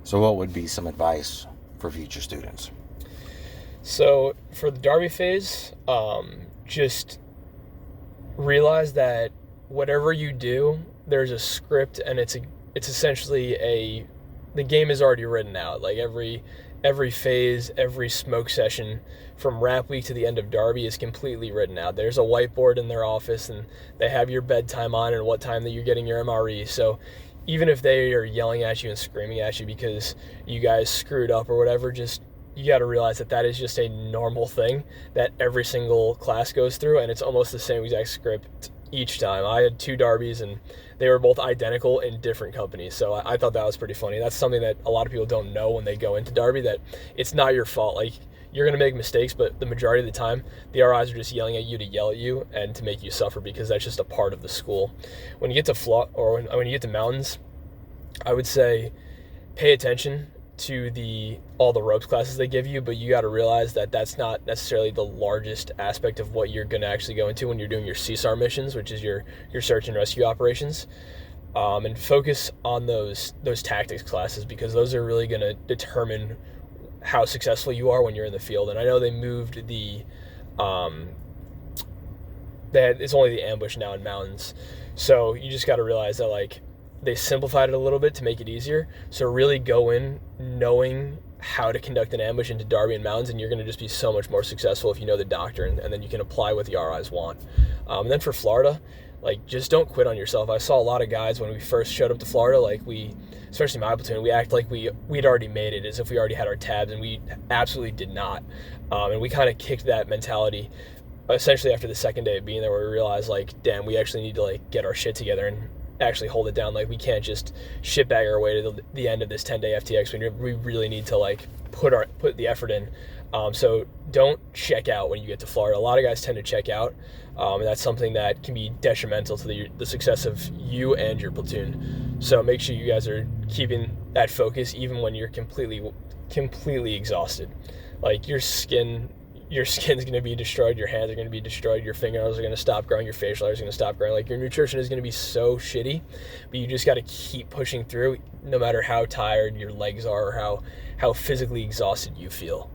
So what would be some advice for future students? So for the Derby phase, just realize that whatever you do, there's a script, and it's essentially the game is already written out. Like every phase, every smoke session from rap week to the end of Derby is completely written out. There's a whiteboard in their office, and they have your bedtime on and what time that you're getting your MRE. So even if they are yelling at you and screaming at you because you guys screwed up or whatever, just you got to realize that that is just a normal thing that every single class goes through, and it's almost the same exact script each time. I had two Derbies, and they were both identical in different companies, so I thought that was pretty funny. That's something that a lot of people don't know when they go into Derby, that it's not your fault. Like, you're going to make mistakes, but the majority of the time, the RIs are just yelling at you to yell at you and to make you suffer, because that's just a part of the school. When you get to when you get to mountains, I would say pay attention to all the ropes classes they give you, but you got to realize that that's not necessarily the largest aspect of what you're going to actually go into when you're doing your CSAR missions, which is your search and rescue operations. And focus on those tactics classes, because those are really going to determine how successful you are when you're in the field. And I know they moved um, it's only the ambush now in mountains, so you just got to realize that, like, they simplified it a little bit to make it easier. So really go in knowing how to conduct an ambush into Derby and mountains, and you're going to just be so much more successful if you know the doctrine, and then you can apply what the RIs want. And then for Florida, like, just don't quit on yourself. I saw a lot of guys when we first showed up to Florida, like, especially my platoon, we act like we'd already made it, as if we already had our tabs, and we absolutely did not. And we kind of kicked that mentality essentially after the second day of being there, where we realized, like, damn, we actually need to, like, get our shit together and actually hold it down. Like, we can't just shitbag our way to the end of this 10-day FTX. We really need to, like, put the effort in. So don't check out when you get to Florida. A lot of guys tend to check out, and that's something that can be detrimental to the success of you and your platoon. So make sure you guys are keeping that focus even when you're completely exhausted. Like, your skin's going to be destroyed, your hands are going to be destroyed, your fingernails are going to stop growing, your facial hair is going to stop growing. Like, your nutrition is going to be so shitty, but you just got to keep pushing through no matter how tired your legs are or how physically exhausted you feel.